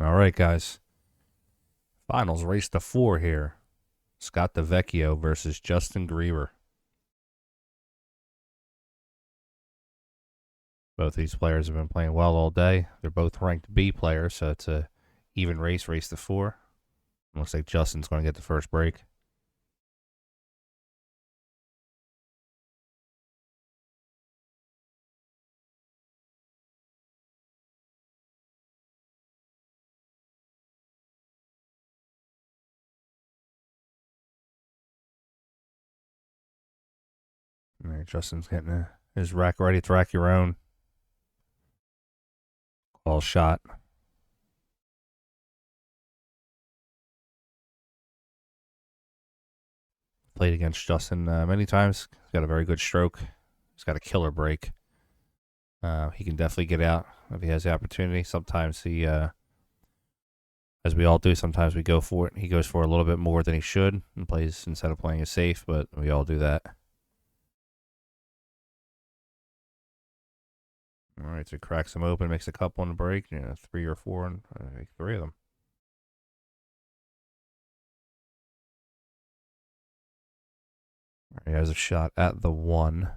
All right, guys. Finals race to 4 here. Scott Devecchio versus Justin Greber. Both these players have been playing well all day. They're both ranked B players, so it's a even race to 4. Looks like Justin's going to get the first break. All right, Justin's getting his rack ready. It's rack your own. All shot. Played against Justin many times. He's got a very good stroke. He's got a killer break. He can definitely get out if he has the opportunity. Sometimes he, as we all do, sometimes we go for it. He goes for a little bit more than he should and plays instead of playing it safe, but we all do that. All right, so he cracks them open, makes a couple on the break, 3 or 4, and I think 3 of them. He has a shot at the 1.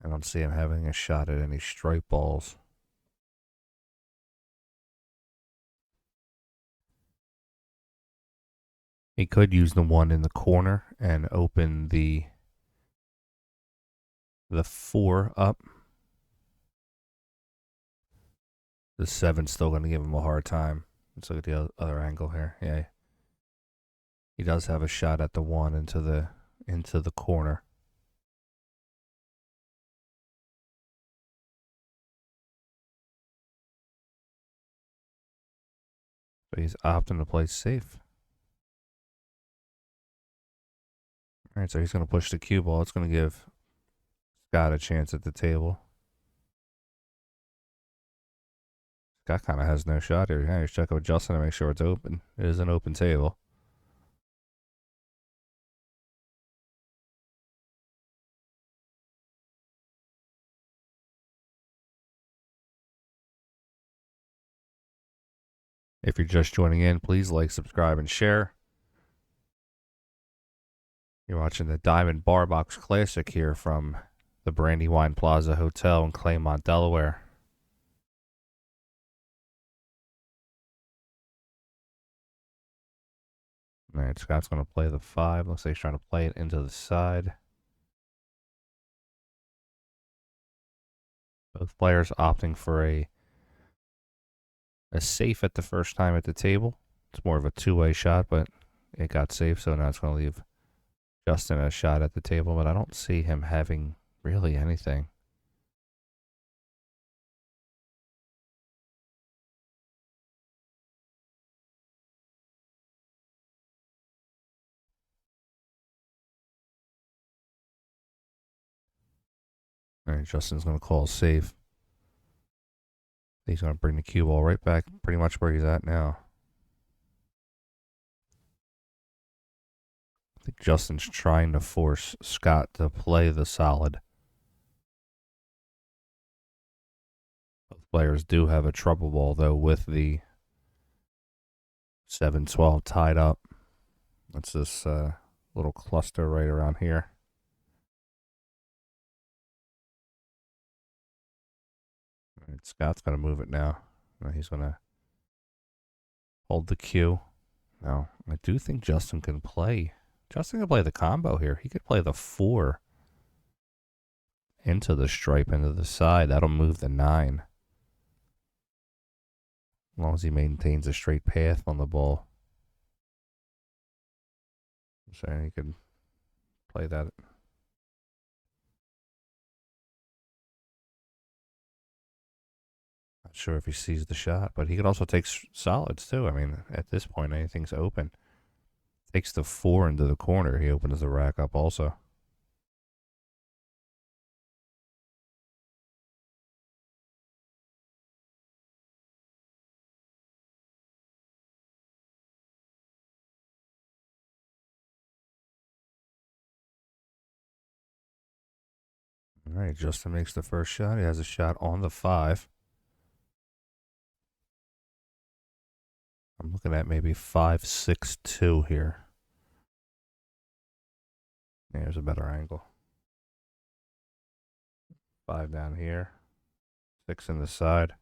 I don't see him having a shot at any straight balls. He could use the 1 in the corner and open the 4 up. The 7's still going to give him a hard time. Let's look at the other angle here. Yeah, he does have a shot at the 1 into the corner. But he's opting to play safe. All right, so he's going to push the cue ball. It's going to give Scott a chance at the table. Scott kind of has no shot here. Yeah, he's checking with Justin to make sure it's open. It is an open table. If you're just joining in, please like, subscribe, and share. You're watching the Diamond Bar Box Classic here from the Brandywine Plaza Hotel in Claymont, Delaware. All right, Scott's going to play the 5. Looks like he's trying to play it into the side. Both players opting for a safe at the first time at the table. It's more of a two-way shot, but it got safe, so now it's going to leave Justin a shot at the table, but I don't see him having really anything. All right, Justin's going to call safe. He's going to bring the cue ball right back pretty much where he's at now. I think Justin's trying to force Scott to play the solid. Both players do have a trouble ball, though, with the 7-12 tied up. That's this little cluster right around here. All right, Scott's going to move it now. He's going to hold the cue. Now, I do think Justin can play. Justin can play the combo here. He could play the 4 into the stripe, into the side. That'll move the 9. As long as he maintains a straight path on the ball. So he could play that. Not sure if he sees the shot, but he could also take solids too. I mean, at this point, anything's open. Takes the 4 into the corner. He opens the rack up also. All right, Justin makes the first shot. He has a shot on the 5. I'm looking at maybe 5-6-2 here. There's a better angle. 5 down here. 6 in the side.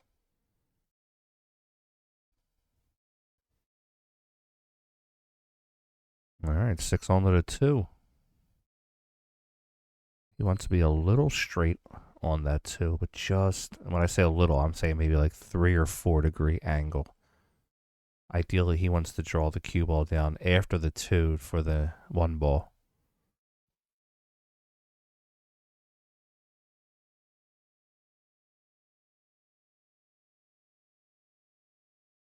All right, 6 onto the 2. He wants to be a little straight on that 2, but just, when I say a little, I'm saying maybe like 3 or 4 degree angle. Ideally, he wants to draw the cue ball down after the 2 for the 1 ball.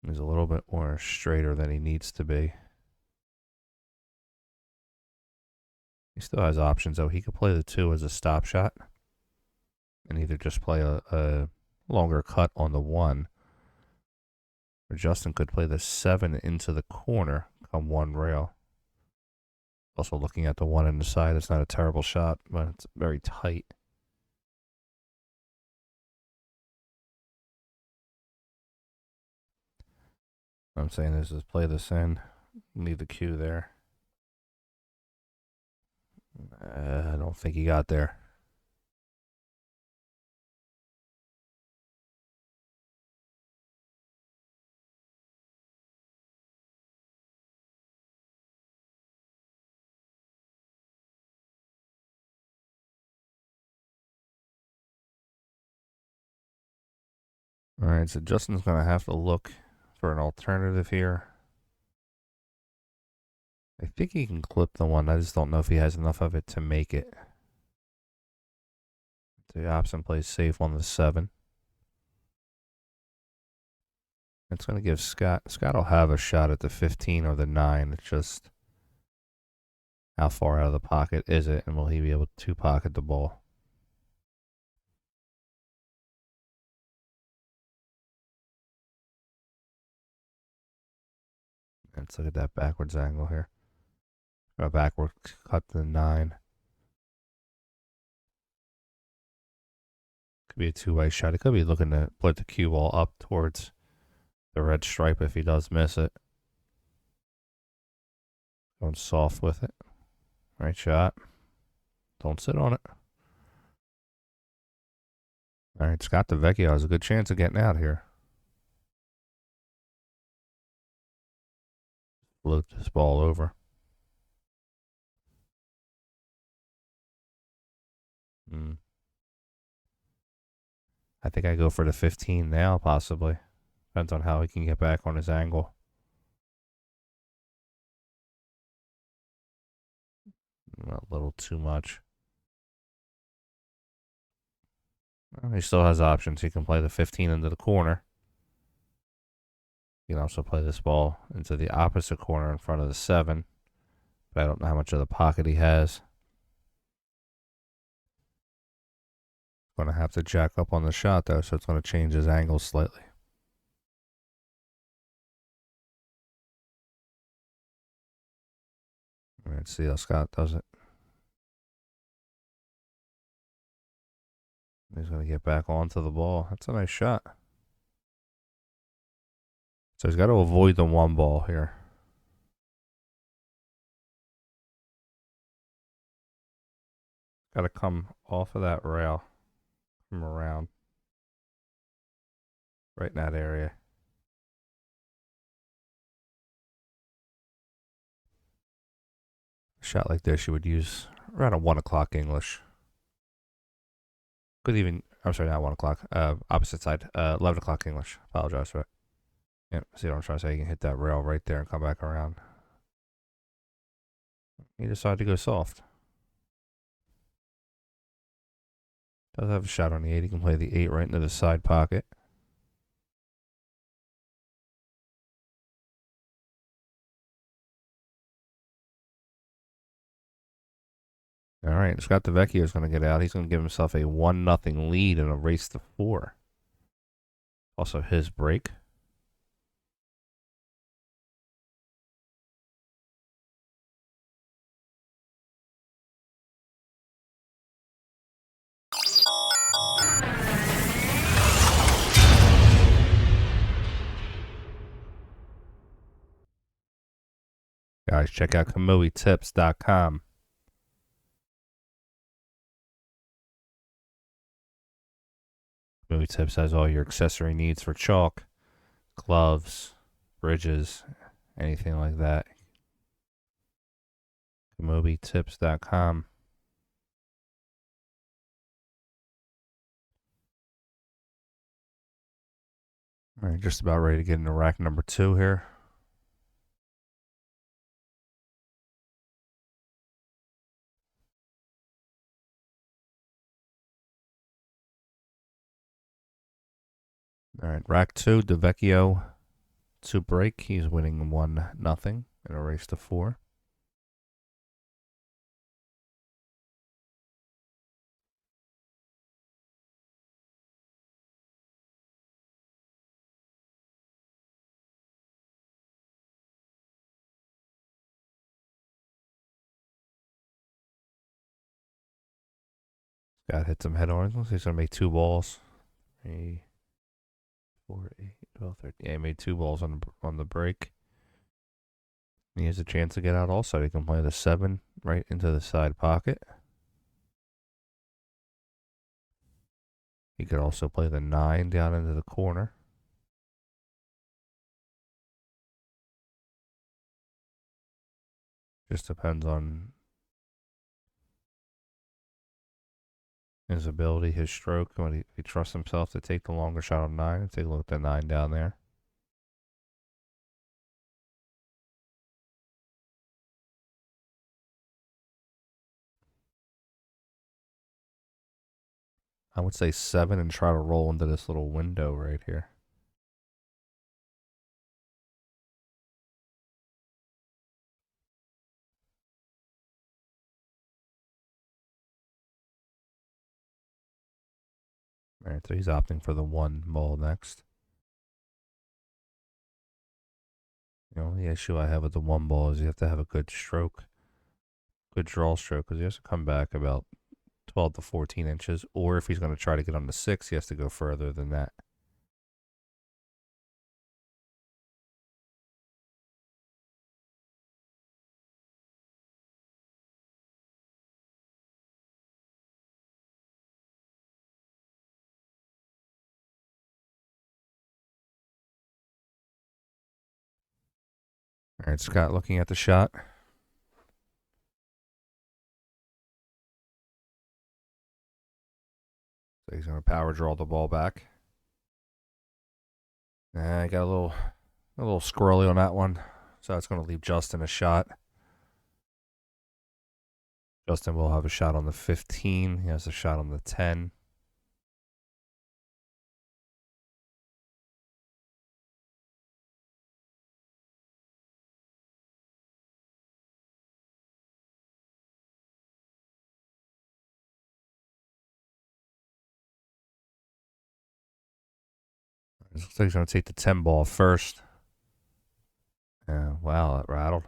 He's a little bit more straighter than he needs to be. He still has options, though. He could play the 2 as a stop shot and either just play a longer cut on the 1. Or Justin could play the 7 into the corner, come 1 rail. Also looking at the 1 in the side, it's not a terrible shot, but it's very tight. What I'm saying is play this in, leave the cue there. I don't think he got there. All right, so Justin's going to have to look for an alternative here. I think he can clip the 1. I just don't know if he has enough of it to make it. The option plays safe on the 7. It's going to give Scott. Scott will have a shot at the 15 or the 9. It's just how far out of the pocket is it, and will he be able to pocket the ball? Let's look at that backwards angle here. Got a backward cut to the 9. Could be a 2-way shot. He could be looking to put the cue ball up towards the red stripe if he does miss it. Going soft with it. Right shot. Don't sit on it. All right, Scott Devecchio has a good chance of getting out here. Float this ball over. I think I go for the 15 now, possibly. Depends on how he can get back on his angle. A little too much. Well, he still has options. He can play the 15 into the corner. He can also play this ball into the opposite corner in front of the 7. But I don't know how much of the pocket he has. Going to have to jack up on the shot, though, so it's going to change his angle slightly. Let's see how Scott does it. He's going to get back onto the ball. That's a nice shot. So he's got to avoid the 1 ball here. Got to come off of that rail. Come around. Right in that area. A shot like this you would use around a 1 o'clock English. Could even, I'm sorry, not 1 o'clock. Opposite side. 11 o'clock English. Apologize for it. Yeah, see what I'm trying to say? You can hit that rail right there and come back around. He decided to go soft. Does have a shot on the 8. He can play the 8 right into the side pocket. All right, Scott Devecchio is going to get out. He's going to give himself a 1-0 lead in a race to 4. Also his break. Guys, check out KamuiTips.com. Kamui Tips has all your accessory needs for chalk, gloves, bridges, anything like that. KamuiTips.com. All right, just about ready to get into rack number 2 here. All right, rack 2, Devecchio to break. He's winning 1-0 in a race to 4. Got hit some head-ons. Looks like he's going to make 2 balls. 3, 4, 8, 12, 13. Yeah, he made 2 balls on the break. He has a chance to get out also. He can play the 7 right into the side pocket. He could also play the 9 down into the corner. Just depends on his ability, his stroke, when he trusts himself to take the longer shot on 9. Take a look at the 9 down there. I would say 7 and try to roll into this little window right here. All right, so he's opting for the 1 ball next. The only issue I have with the 1 ball is you have to have a good stroke, good draw stroke, because he has to come back about 12 to 14 inches, or if he's going to try to get on the 6, he has to go further than that. All right, Scott looking at the shot. So he's going to power draw the ball back. I got a little squirrely on that one, so it's going to leave Justin a shot. Justin will have a shot on the 15. He has a shot on the 10. It looks like he's going to take the 10 ball first. Wow, that rattled.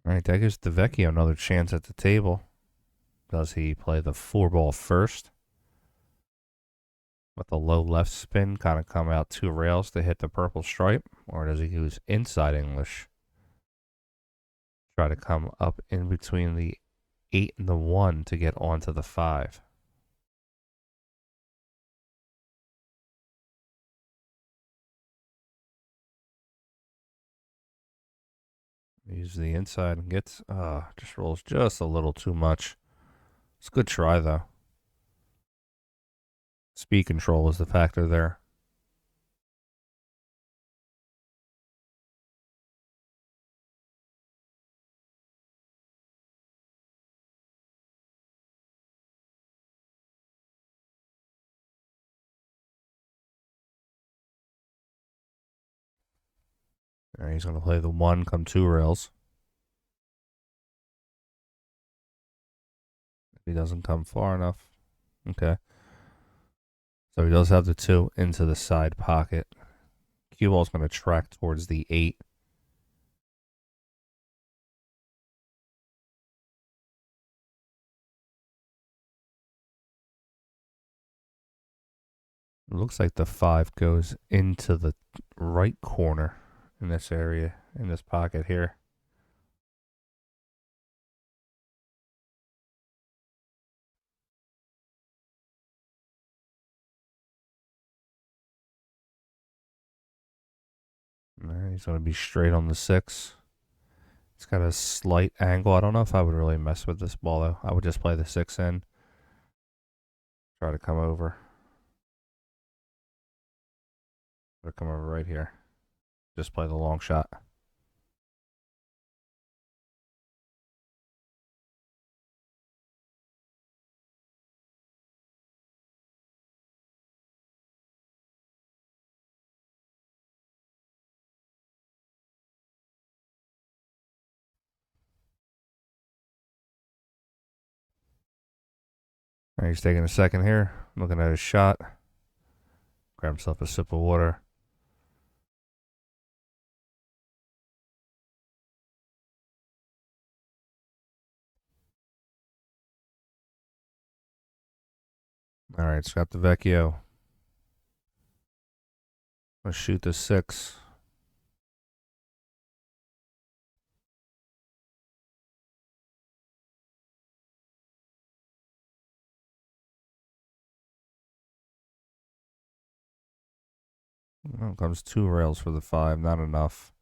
All right, that gives Devecchio another chance at the table. Does he play the 4 ball first? With a low left spin, kind of come out 2 rails to hit the purple stripe? Or does he use inside English? Try to come up in between the 8 and the 1 to get onto the 5. Use the inside and gets, just rolls just a little too much. It's a good try, though. Speed control was the factor there. All right, he's going to play the 1, come 2 rails. If he doesn't come far enough. Okay. So he does have the 2 into the side pocket. Cue ball's going to track towards the 8. It looks like the 5 goes into the right corner in this area, in this pocket here. He's going to be straight on the 6. It's got a slight angle. I don't know if I would really mess with this ball, though. I would just play the 6 in. Try to come over. Try to come over right here. Just play the long shot. All right, he's taking a second here. Looking at his shot. Grab himself a sip of water. All right, Scott Devecchio. Let's shoot the 6. Well, comes 2 rails for the 5. Not enough.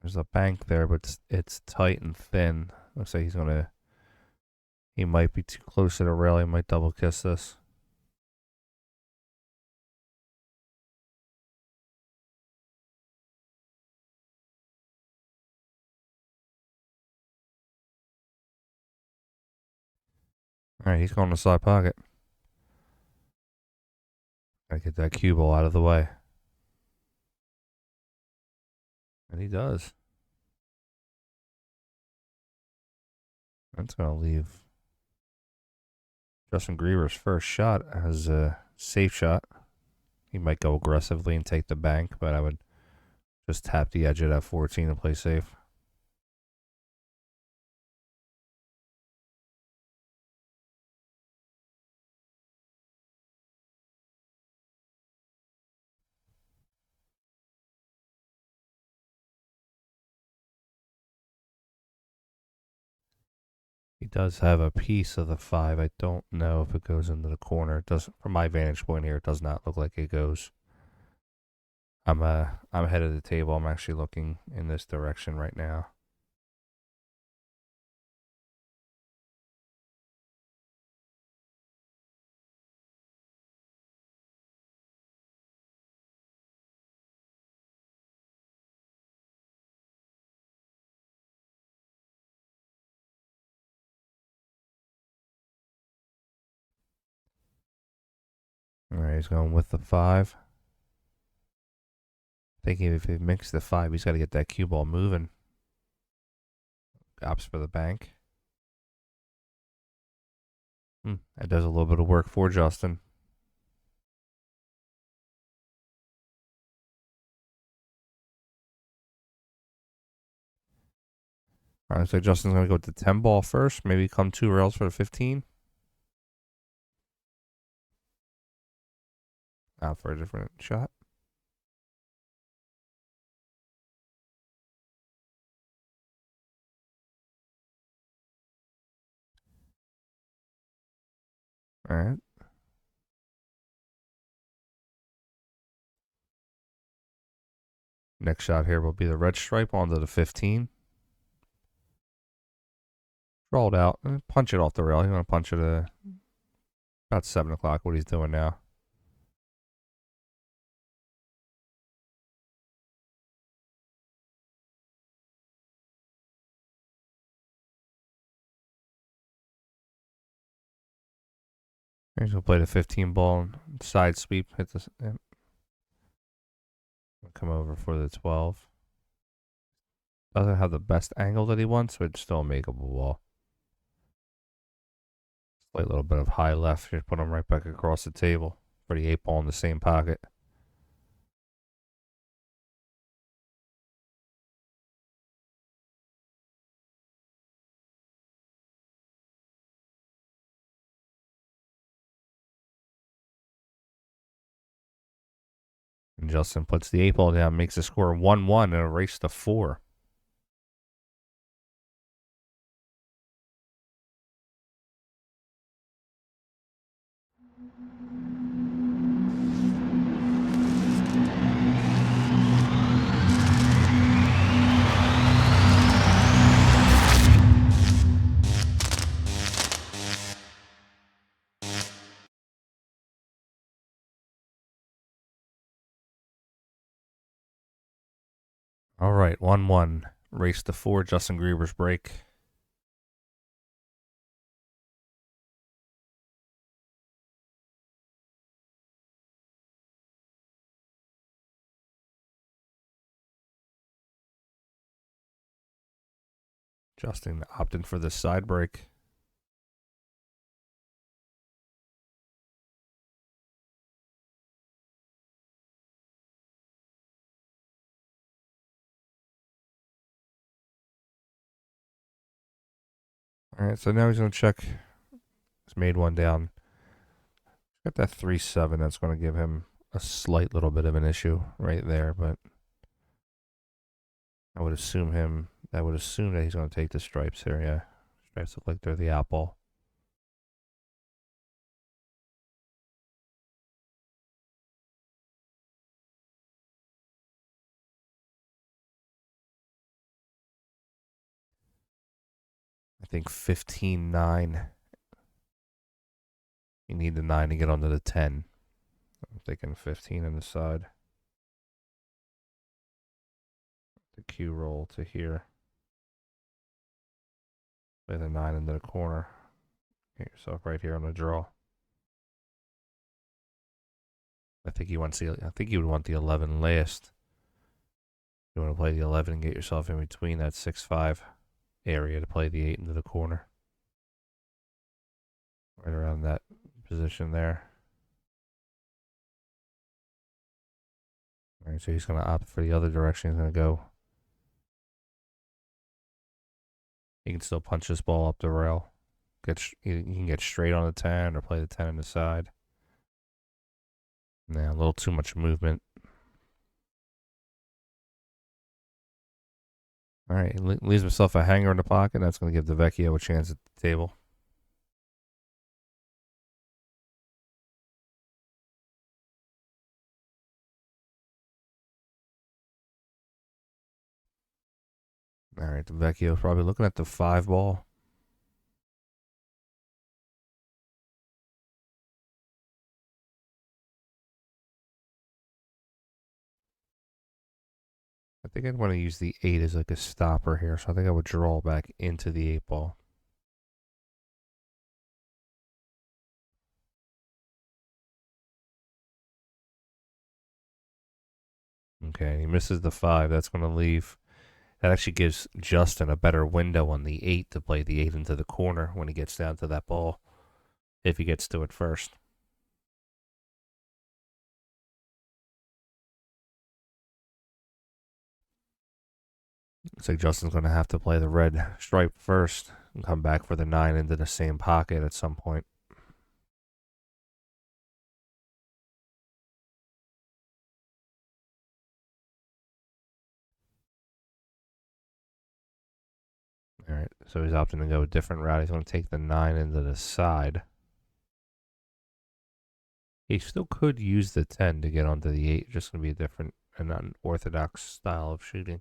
There's a bank there, but it's tight and thin. Looks like he might be too close to the rail. He might double kiss this. All right, he's going to side pocket. Gotta get that cue ball out of the way. And he does. That's going to leave Justin Greber's first shot as a safe shot. He might go aggressively and take the bank, but I would just tap the edge of that 14 and play safe. He does have a piece of the 5. I don't know if it goes into the corner. It doesn't, from my vantage point here, it does not look like it goes. I'm ahead of the table. I'm actually looking in this direction right now. All right, he's going with the 5. Thinking if he makes the 5, he's got to get that cue ball moving. Opts for the bank. That does a little bit of work for Justin. All right, so Justin's going to go with the 10 ball first. Maybe come 2 rails for the 15. Out for a different shot. All right. Next shot here will be the red stripe onto the 15. Draw it out and punch it off the rail. You want to punch it about 7 o'clock, what he's doing now. He's going to play the 15 ball and side sweep. Hit the. Come over for the 12. Doesn't have the best angle that he wants, but it's still a makeable ball. Slight little bit of high left here. Put him right back across the table for the 8 ball in the same pocket. And Justin puts the 8-ball down, makes the score 1-1 in a race to 4. All right, 1-1. Race to 4, Justin Greber's break. Justin opting for the side break. All right, so now he's going to check. He's made one down. Got that 3-7. That's going to give him a slight little bit of an issue right there, but I would assume that he's going to take the stripes here. Yeah, stripes look like they're the apple. I think 15-9. You need the 9 to get onto the 10. I'm thinking 15 on the side. The Q roll to here. Play the 9 into the corner. Get yourself right here on the draw. I think you would want the 11 last. You want to play the 11 and get yourself in between that 6-5 area to play the 8 into the corner. Right around that position there. All right, so he's going to opt for the other direction. He's going to go. He can still punch this ball up the rail. You can get straight on the 10 or play the 10 on the side. Nah, a little too much movement. All right, leaves himself a hanger in the pocket. That's going to give Devecchio a chance at the table. All right, Devecchio's probably looking at the 5 ball. I think I'd want to use the 8 as like a stopper here, so I think I would draw back into the 8 ball. Okay, he misses the 5. That's going to leave. That actually gives Justin a better window on the 8 to play the 8 into the corner when he gets down to that ball, if he gets to it first. Looks like Justin's going to have to play the red stripe first and come back for the 9 into the same pocket at some point. All right, so he's opting to go a different route. He's going to take the 9 into the side. He still could use the 10 to get onto the 8. Just going to be a different and unorthodox style of shooting.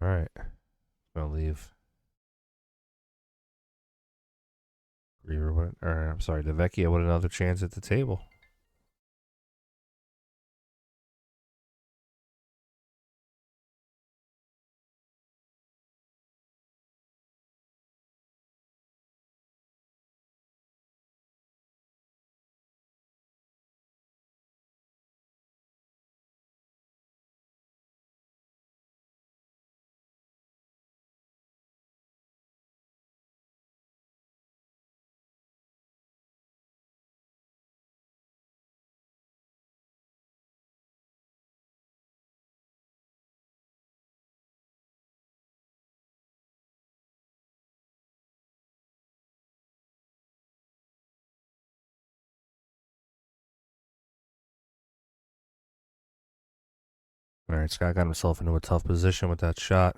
All right, going to leave Greber, Devecchio with another chance at the table. All right, Scott got himself into a tough position with that shot.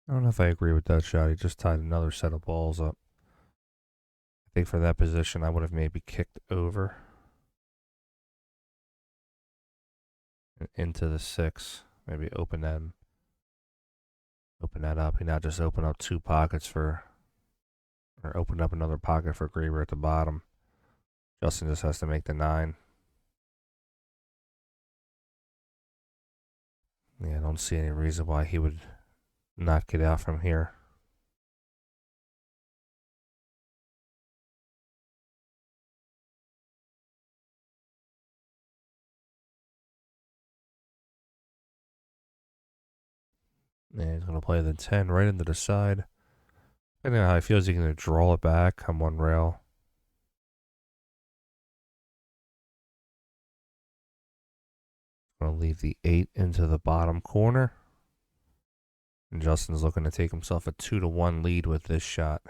I don't know if I agree with that shot. He just tied another set of balls up. I think for that position, I would have maybe kicked over and into the 6. Maybe open that up. He now just opened up 2 pockets or opened up another pocket for Greber at the bottom. Justin just has to make the 9. Yeah, I don't see any reason why he would not get out from here. And he's going to play the 10 right into the side. Depending on how he feels, he's going to draw it back on one rail. Going to leave the 8 into the bottom corner. And Justin's looking to take himself a 2-1 lead with this shot.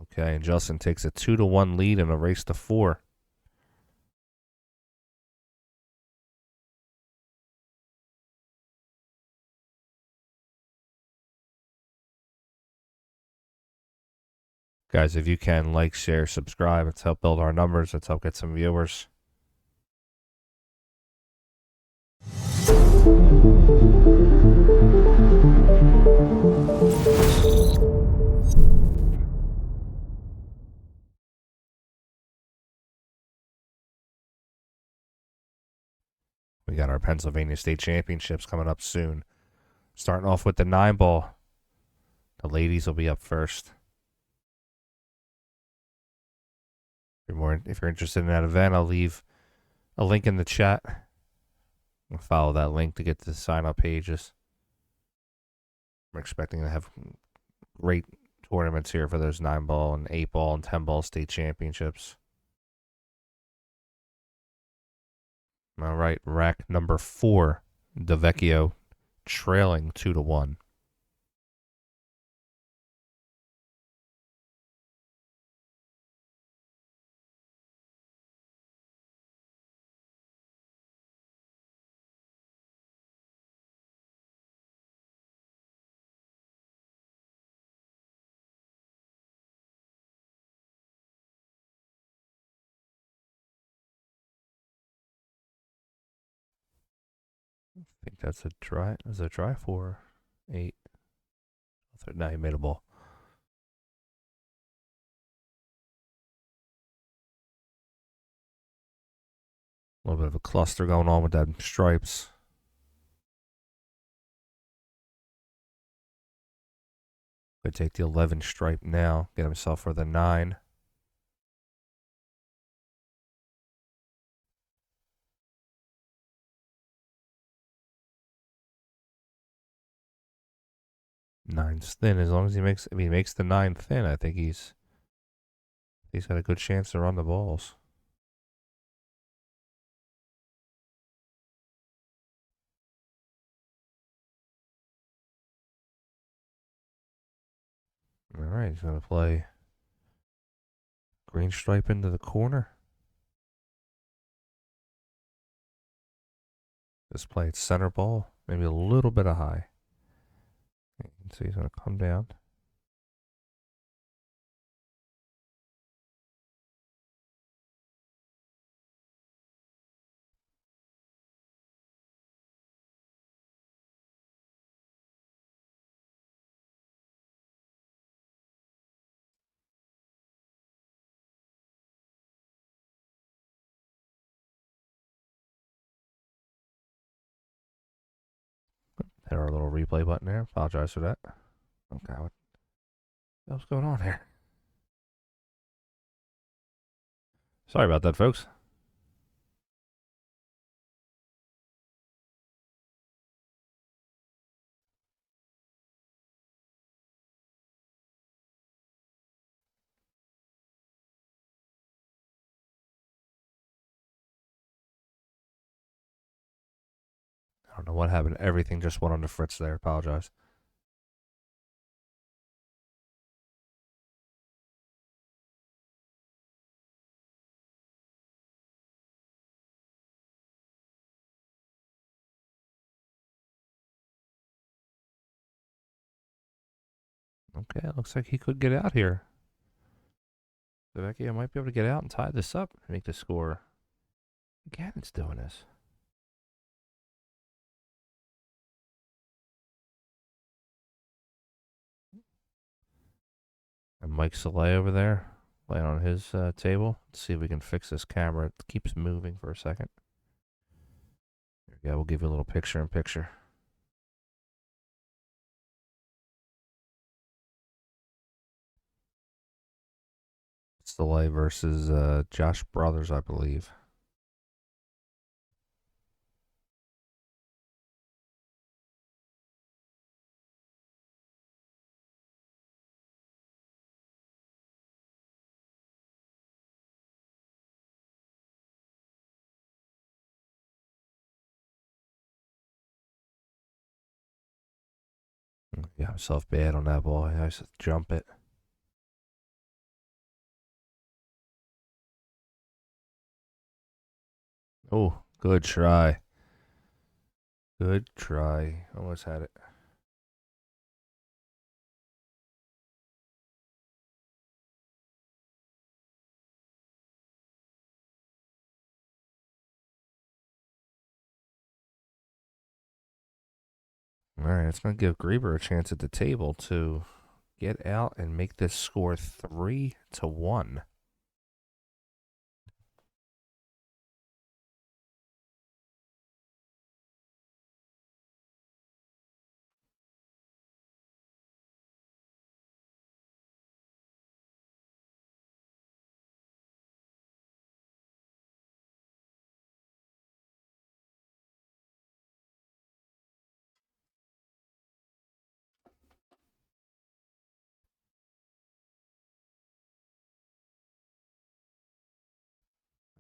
Okay, and Justin takes a 2-1 lead in a race to 4. Guys, if you can, like, share, subscribe. Let's help build our numbers. Let's help get some viewers. We got our Pennsylvania State Championships coming up soon. Starting off with the 9 ball. The ladies will be up first. If you're interested in that event, I'll leave a link in the chat. Follow that link to get to the sign-up pages. We're expecting to have great tournaments here for those 9 ball and 8 ball and 10 ball state championships. All right, rack number 4, Devecchio trailing 2-1. I think that's a try. Is it a try for 8? No, he made a ball. A little bit of a cluster going on with that stripes. Could take the 11 stripe now. Get himself for the 9. Nine's thin. As long as if he makes the 9 thin, I think he's got a good chance to run the balls. All right, he's gonna play green stripe into the corner. Just play it center ball, maybe a little bit of high. So he's gonna come down. Hit our little replay button there. Apologize for that. Okay, what's going on here? Sorry about that, folks. I don't know what happened. Everything just went on the fritz there. Apologize. Okay, looks like he could get out here. Devecchio might be able to get out and tie this up and make the score. Again, it's doing this. And Mike Soleil over there, laying on his table. Let's see if we can fix this camera. It keeps moving for a second. There we go. We'll give you a little picture-in-picture. Soleil versus Josh Brothers, I believe. Got himself bad on that ball. I used to jump it. Oh, good try. Good try. Almost had it. All right, it's going to give Greber a chance at the table to get out and make this score 3-1.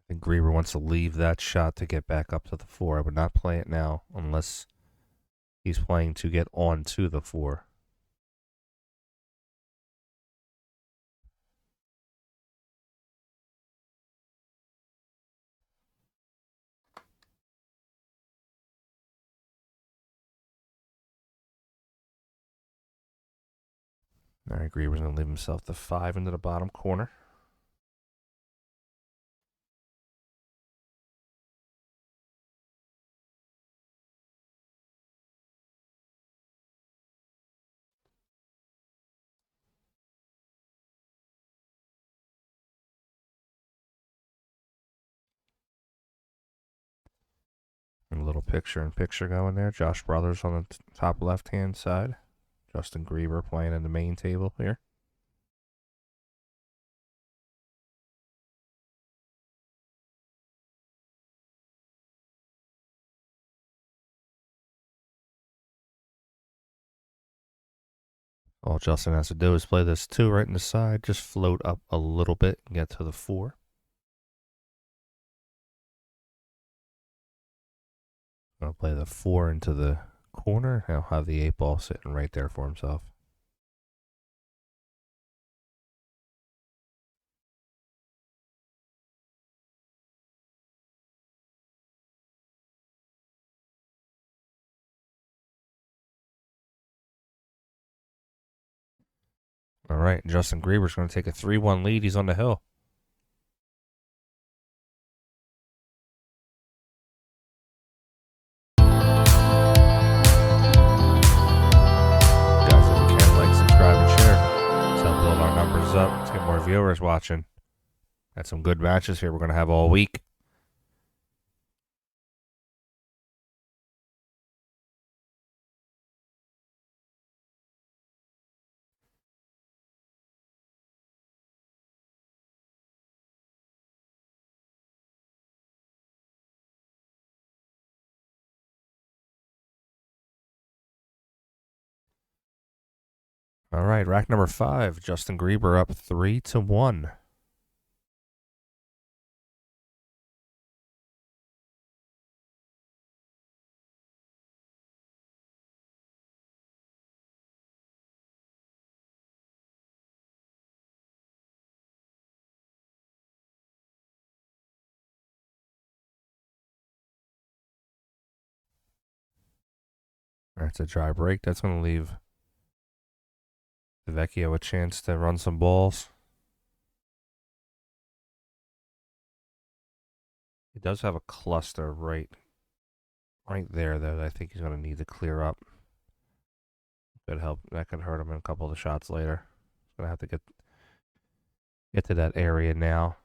I think Greber wants to leave that shot to get back up to the 4. I would not play it now unless he's playing to get on to the 4. All right, Greber's going to leave himself the 5 into the bottom corner. And a little picture-in-picture going there. Josh Brothers on the top left-hand side. Justin Greber playing in the main table here. All Justin has to do is play this 2 right in the side, just float up a little bit and get to the 4. Gonna play the 4 into the corner. He'll have the 8 ball sitting right there for himself. All right, Justin Greber's going to take a 3-1 lead. He's on the hill. Guys, if you can, like, subscribe, and share. Let's help build our numbers up. Let's get more viewers watching. Got some good matches here we're going to have all week. All right, rack number 5. Justin Greber up 3-1. That's a dry break. That's going to leave Devecchio a chance to run some balls. He does have a cluster right there, though, that I think he's going to need to clear up. Could help. That could hurt him in a couple of the shots later. He's going to have to get to that area now.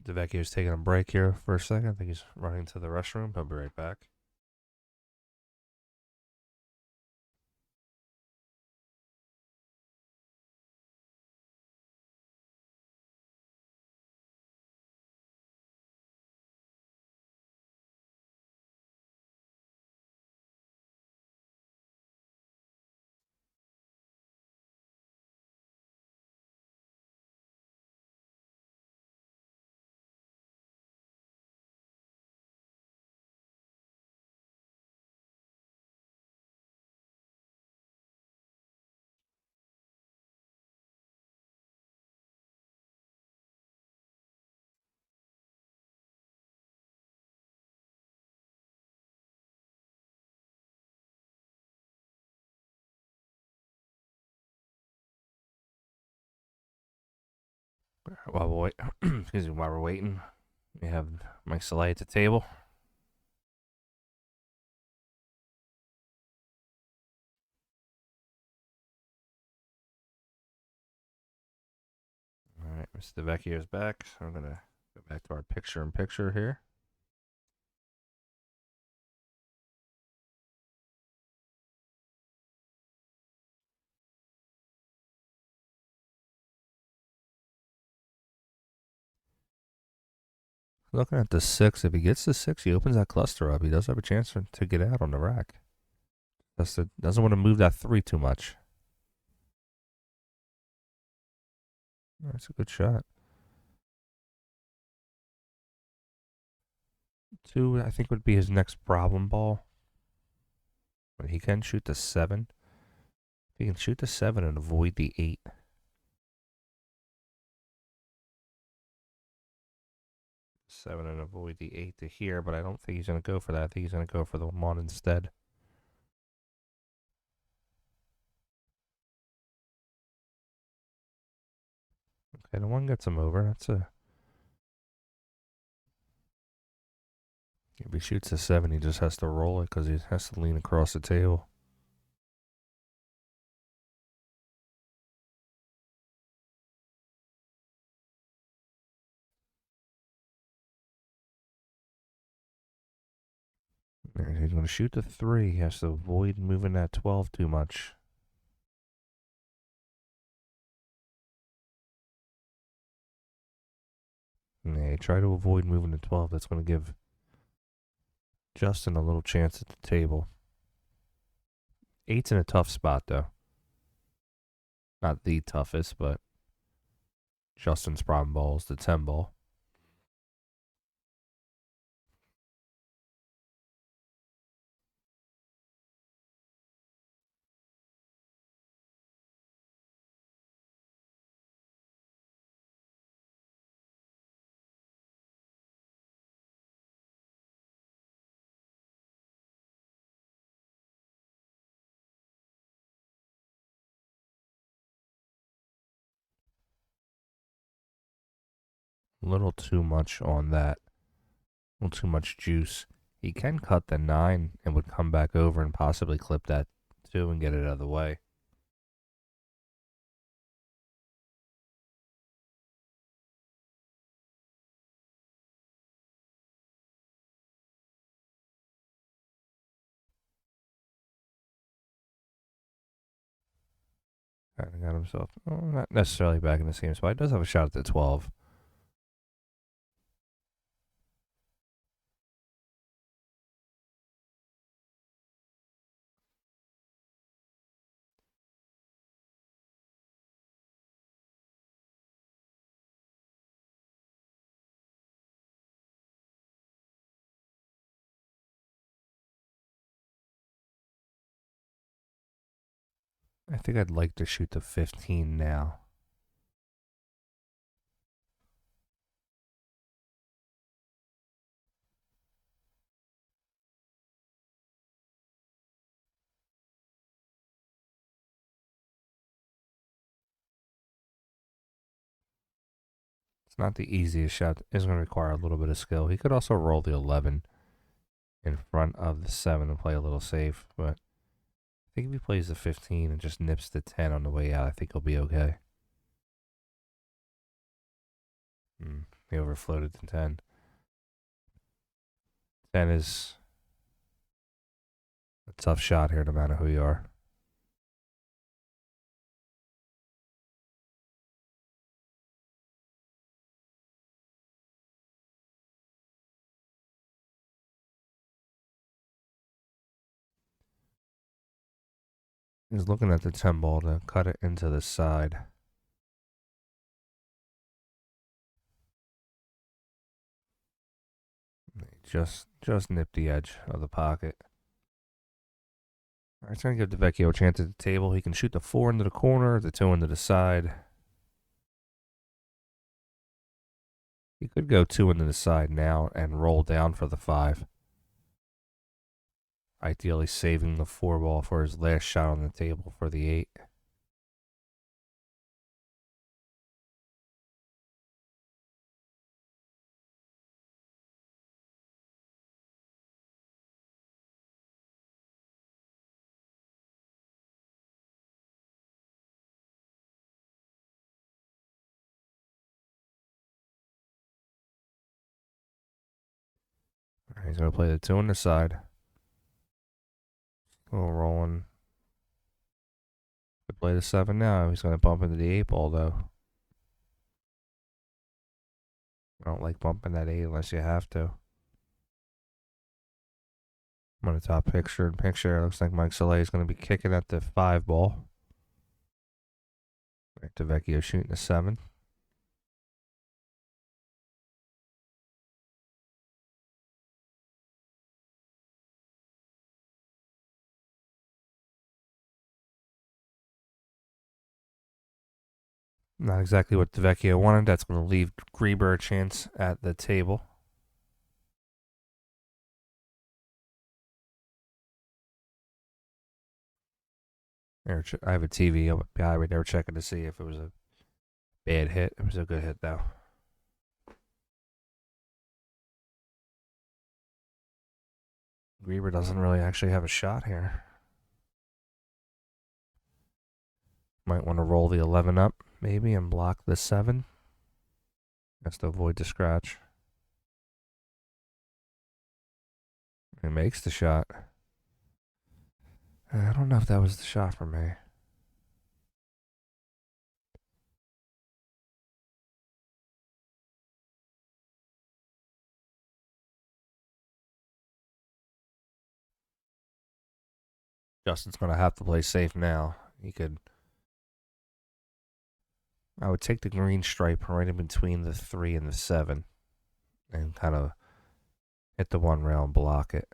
Devecchio's taking a break here for a second. I think he's running to the restroom. He'll be right back. While we wait, excuse me, while we're waiting, we have Mike Saleh at the table. All right, Mr. Devecchio's back. So I'm gonna go back to our picture-in-picture here. Looking at the 6, if he gets the 6, he opens that cluster up. He does have a chance to get out on the rack. Doesn't want to move that 3 too much. That's a good shot. 2, I think, would be his next problem ball. But he can shoot the 7. If he can shoot the 7 and avoid the 8. 7 and avoid the 8 to here, but I don't think he's going to go for that. I think he's going to go for the 1 instead. Okay, the 1 gets him over. That's a... If he shoots a 7, he just has to roll it because he has to lean across the table. And he's going to shoot the 3. He has to avoid moving that 12 too much. Yeah, try to avoid moving the 12. That's going to give Justin a little chance at the table. 8's in a tough spot, though. Not the toughest, but Justin's problem ball is the 10 ball. A little too much on that. A little too much juice. He can cut the 9 and would come back over and possibly clip that 2 and get it out of the way. Kind of got himself, not necessarily back in the same spot. He does have a shot at the 12. I think I'd like to shoot the 15 now. It's not the easiest shot. It's going to require a little bit of skill. He could also roll the 11 in front of the 7 and play a little safe, but I think if he plays the 15 and just nips the 10 on the way out, I think he'll be okay. He overfloated to 10. 10 is a tough shot here, no matter who you are. He's looking at the 10 ball to cut it into the side. Just nipped the edge of the pocket. Alright, it's going to give Devecchio a chance at the table. He can shoot the 4 into the corner, the 2 into the side. He could go 2 into the side now and roll down for the 5. Ideally saving the 4 ball for his last shot on the table for the 8. He's going to play the 2 on the side. A little rolling. Could play the 7 now. He's going to bump into the 8 ball, though. I don't like bumping that 8 unless you have to. I'm on the top picture. It looks like Mike Soleil is going to be kicking at the 5 ball. Devecchio shooting the 7. Not exactly what Devecchio wanted. That's going to leave Greber a chance at the table. I have a TV behind me. They were checking to see if it was a bad hit. It was a good hit, though. Greber doesn't really actually have a shot here. Might want to roll the 11 up, maybe, and block the 7. Has to avoid the scratch. He makes the shot. I don't know if that was the shot for me. Justin's going to have to play safe now. I would take the green stripe right in between the 3 and the 7 and kind of hit the 1 rail and block it.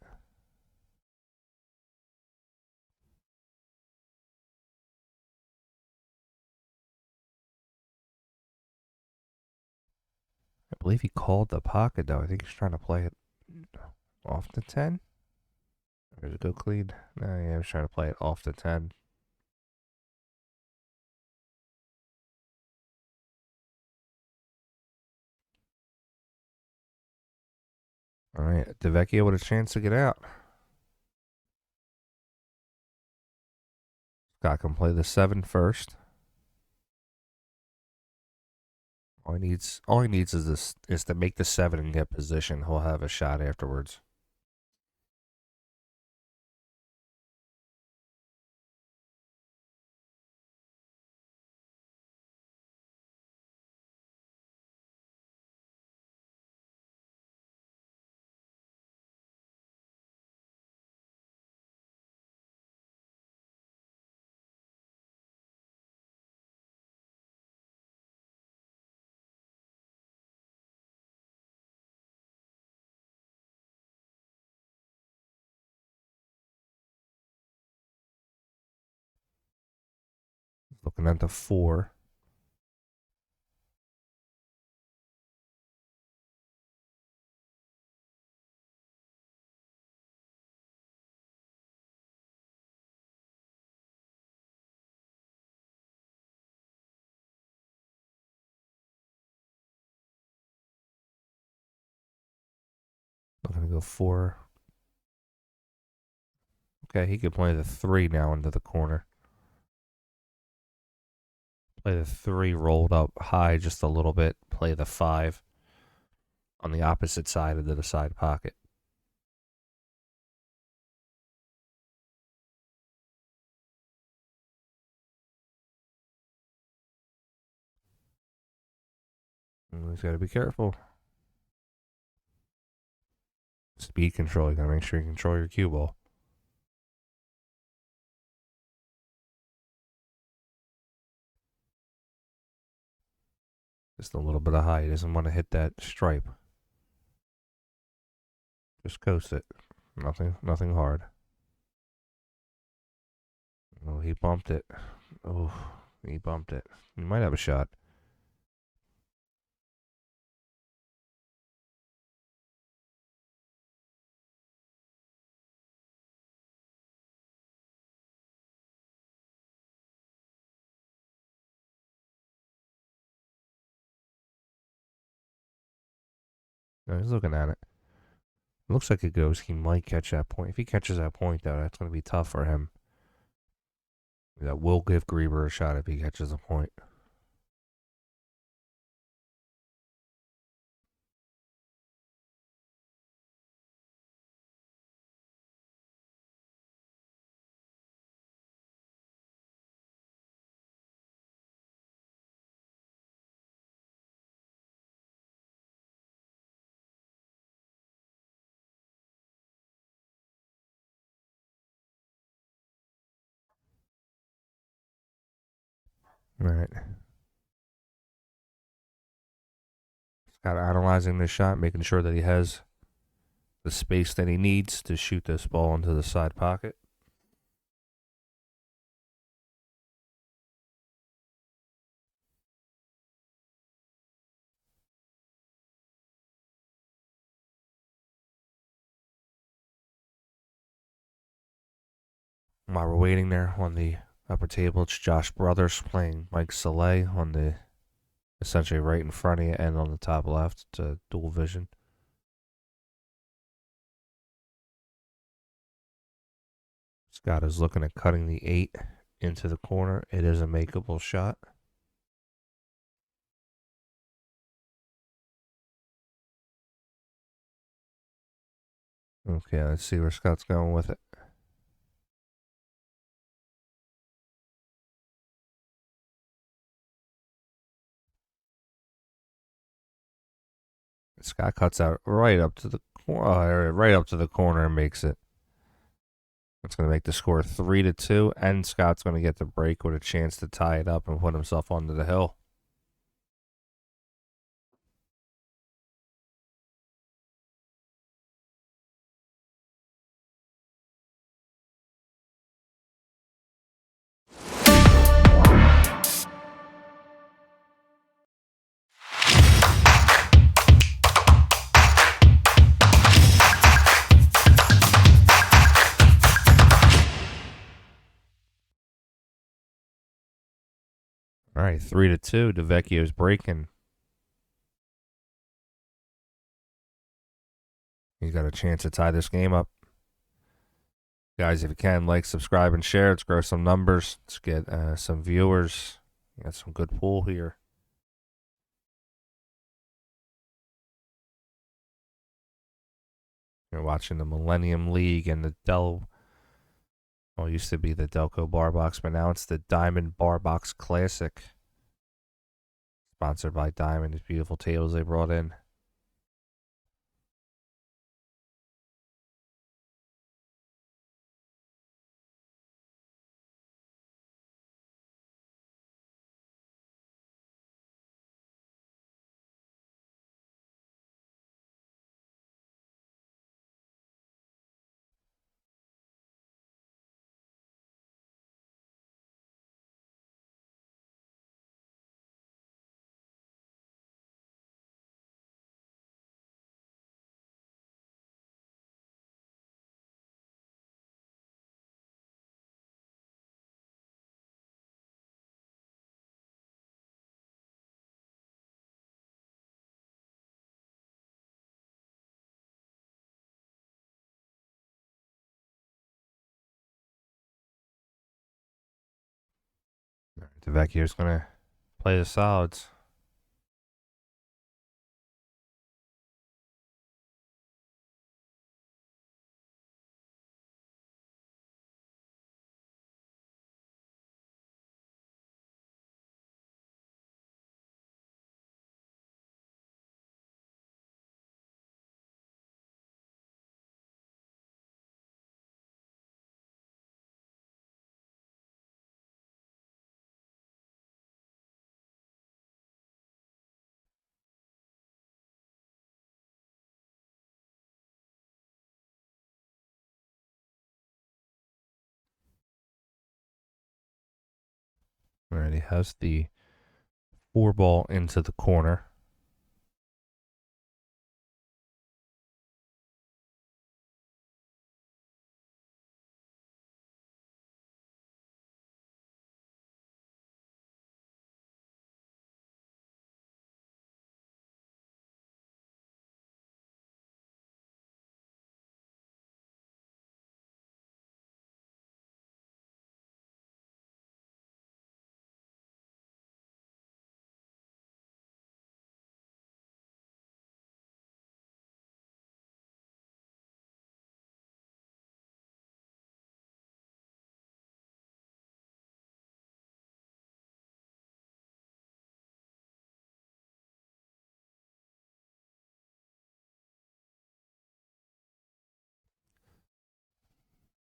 I believe he called the pocket, though. I think he's trying to play it off the 10. There's a go clean. No, yeah, I was trying to play it off the 10. All right, Devecchio with a chance to get out. Scott can play the 7 first. All he needs is to make the 7 and get position. He'll have a shot afterwards. Looking at the 4. I'm going to go 4. Okay, he can play the 3 now into the corner. Play the 3 rolled up high just a little bit. Play the 5 on the opposite side into the side pocket. And he's got to be careful. Speed control. You got to make sure you control your cue ball. Just a little bit of high. He doesn't want to hit that stripe. Just coast it. Nothing hard. Oh, he bumped it. Oh, he bumped it. He might have a shot. No, he's looking at it. Looks like it goes. He might catch that point. If he catches that point, though, that's going to be tough for him. That will give Greber a shot if he catches a point. All right. Scott analyzing this shot, making sure that he has the space that he needs to shoot this ball into the side pocket. While we're waiting there on the upper table, it's Josh Brothers playing Mike Soleil on the essentially right in front of you and on the top left. It's a dual vision. Scott is looking at cutting the 8 into the corner. It is a makeable shot. Okay, let's see where Scott's going with it. Scott cuts out right up to the corner and makes it. It's going to make the score 3-2, and Scott's going to get the break with a chance to tie it up and put himself onto the hill. All right, 3-2. Devecchio's breaking. He's got a chance to tie this game up. Guys, if you can, like, subscribe, and share. Let's grow some numbers. Let's get some viewers. Got some good pool here. You're watching the Millennium League and the it used to be the Delco Bar Box, but now it's the Diamond Bar Box Classic. Sponsored by Diamond. These beautiful tables they brought in. Devecchio's going to play the solids. All right, he has the 4-ball into the corner.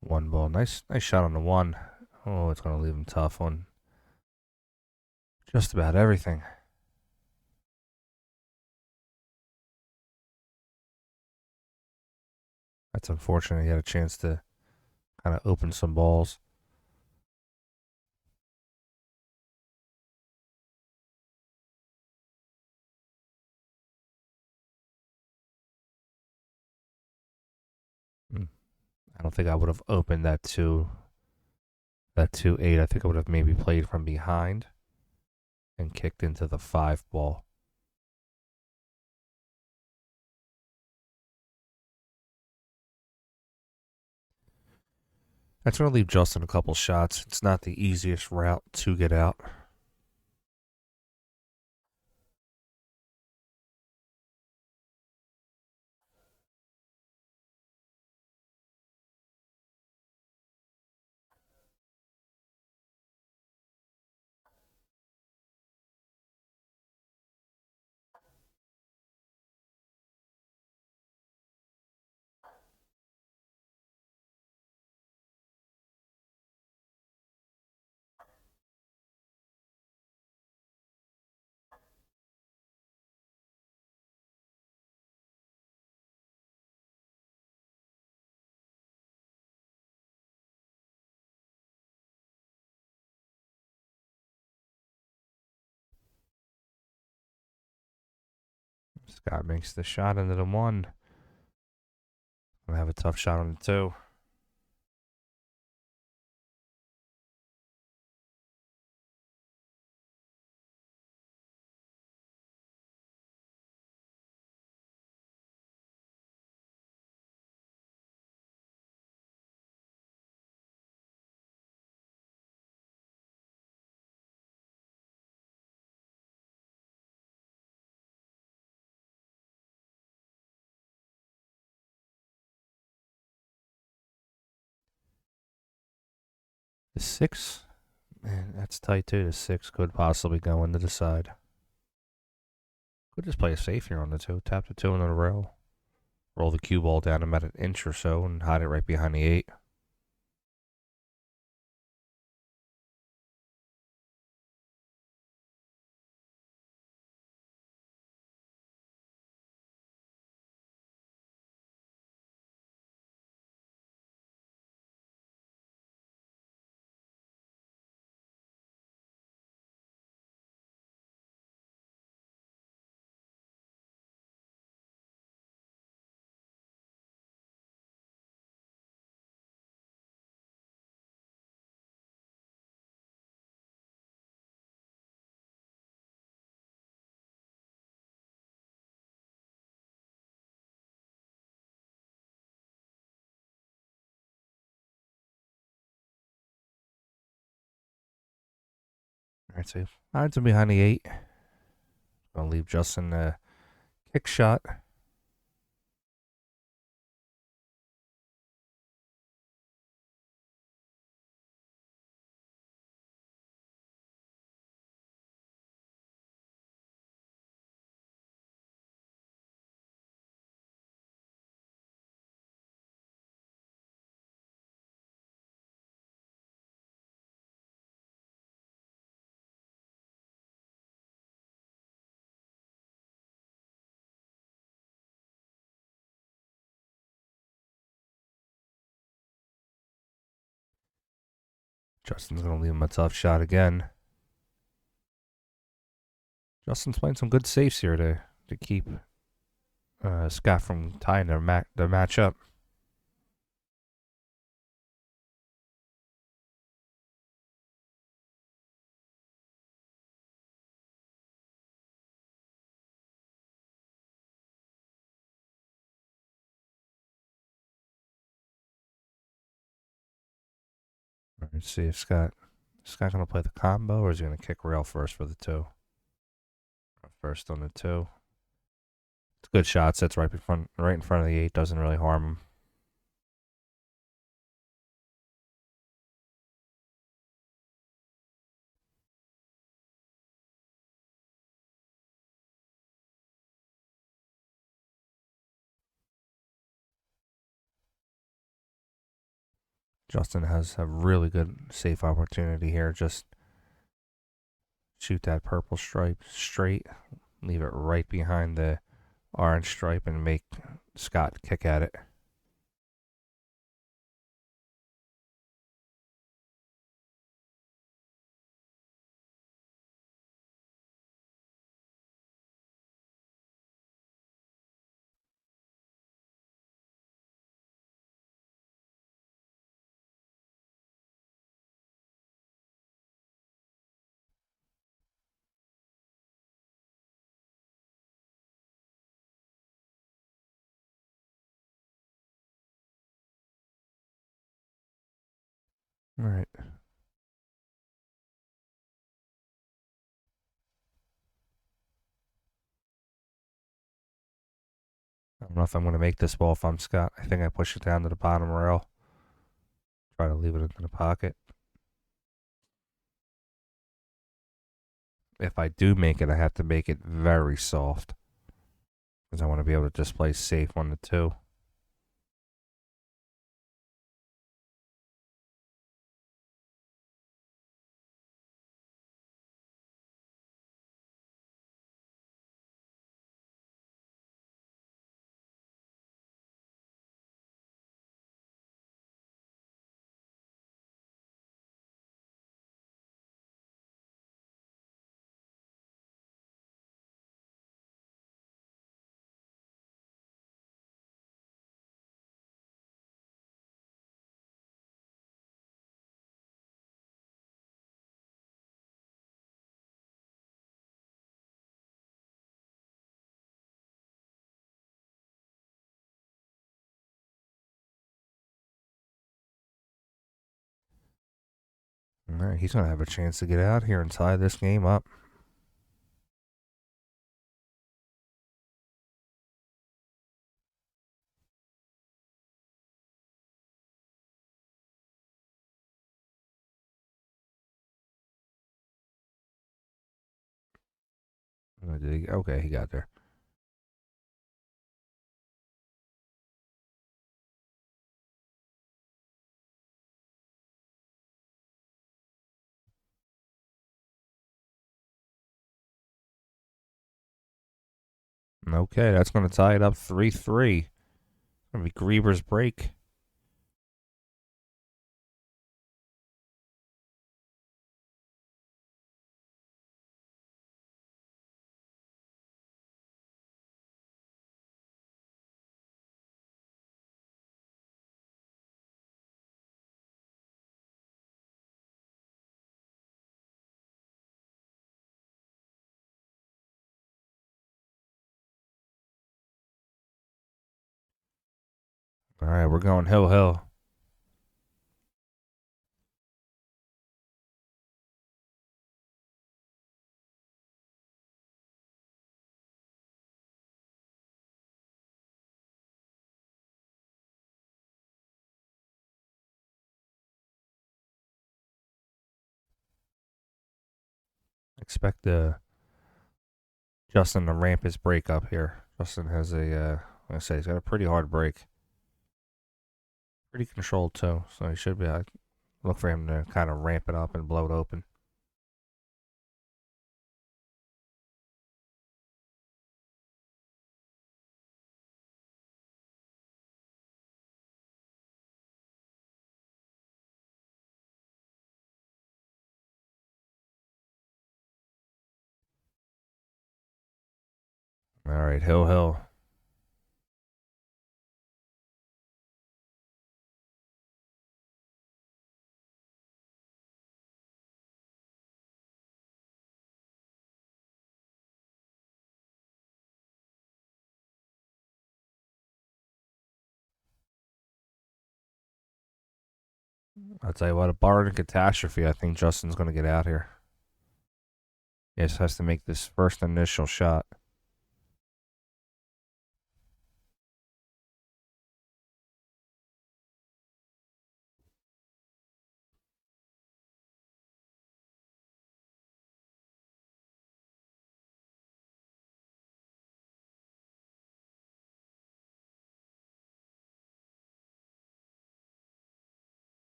One ball. Nice shot on the one. Oh, it's going to leave him tough on just about everything. That's unfortunate. He had a chance to kind of open some balls. I don't think I would have opened that 2-8. I think I would have maybe played from behind and kicked into the 5-ball. That's going to leave Justin a couple shots. It's not the easiest route to get out. Scott makes the shot into the 1. Gonna have a tough shot on the 2. The 6, man, that's tight too. The 6 could possibly go into the side. Could just play a safe here on the 2. Tap the 2 into the rail. Roll the cue ball down about an inch or so and hide it right behind the 8. Alright, so hides him behind the 8. Gonna leave Justin a kick shot. Justin's gonna leave him a tough shot again. Justin's playing some good safes here to keep Scott from tying their match up. Let's see if Scott gonna play the combo or is he gonna kick rail first for the 2? First on the 2. It's a good shot. Sits right in front of the 8. Doesn't really harm him. Justin has a really good safe opportunity here. Just shoot that purple stripe straight. Leave it right behind the orange stripe and make Scott kick at it. All right. I don't know if I'm going to make this ball if I'm Scott. I think I push it down to the bottom rail. Try to leave it in the pocket. If I do make it, I have to make it very soft. Because I want to be able to just play safe on the 2. All right, he's going to have a chance to get out here and tie this game up. Okay, he got there. Okay, that's going to tie it up 3-3. Going to be Greber's break. All right, we're going hill. Expect Justin to ramp his break up here. Justin has I say he's got a pretty hard break. Pretty controlled too, so he should be. I look for him to kind of ramp it up and blow it open. All right, hill. I'll tell you what, a barring catastrophe, I think Justin's going to get out here. He just has to make this first initial shot.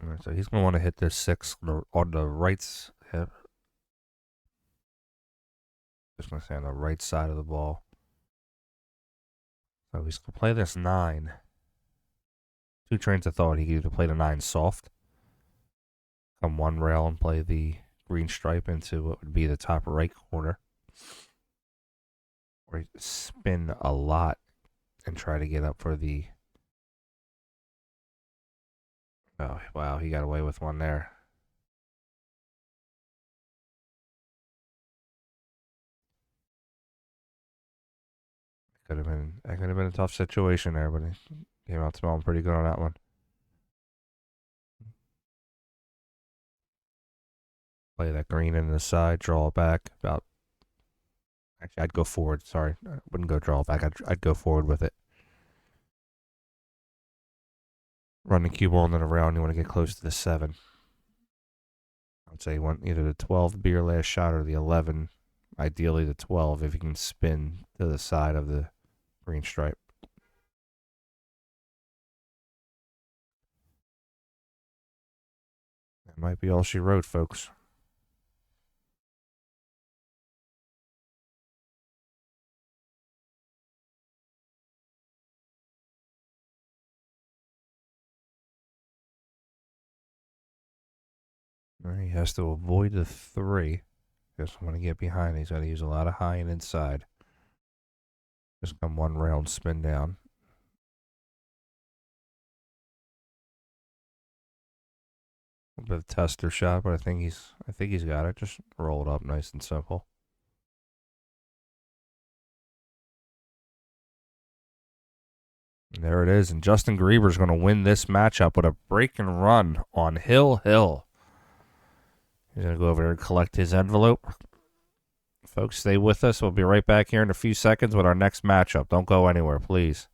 All right, so he's going to want to hit this 6 on the right hip. Just going to say on the right side of the ball. So he's going to play this 9. Two trains of thought. He could either play the 9 soft, come one rail and play the green stripe into what would be the top right corner, or spin a lot and try to get up for the... Oh, wow, he got away with one there. That could have been a tough situation there, but he came out smelling pretty good on that one. Play that green into the side, draw it back. Actually, I'd go forward. Sorry, I wouldn't go draw it back. I'd go forward with it. Run the cue ball into the rail, and you want to get close to the 7. I'd say you want either the 12 to be your last shot or the 11. Ideally, the 12 if you can spin to the side of the green stripe. That might be all she wrote, folks. He has to avoid the 3. Just want to get behind. He's got to use a lot of high and inside. Just come one rail and spin down. A bit of tester shot, but I think he's got it. Just roll it up nice and simple. There it is. And Justin Greber's going to win this matchup with a break and run on Hill. He's going to go over there and collect his envelope. Folks, stay with us. We'll be right back here in a few seconds with our next matchup. Don't go anywhere, please.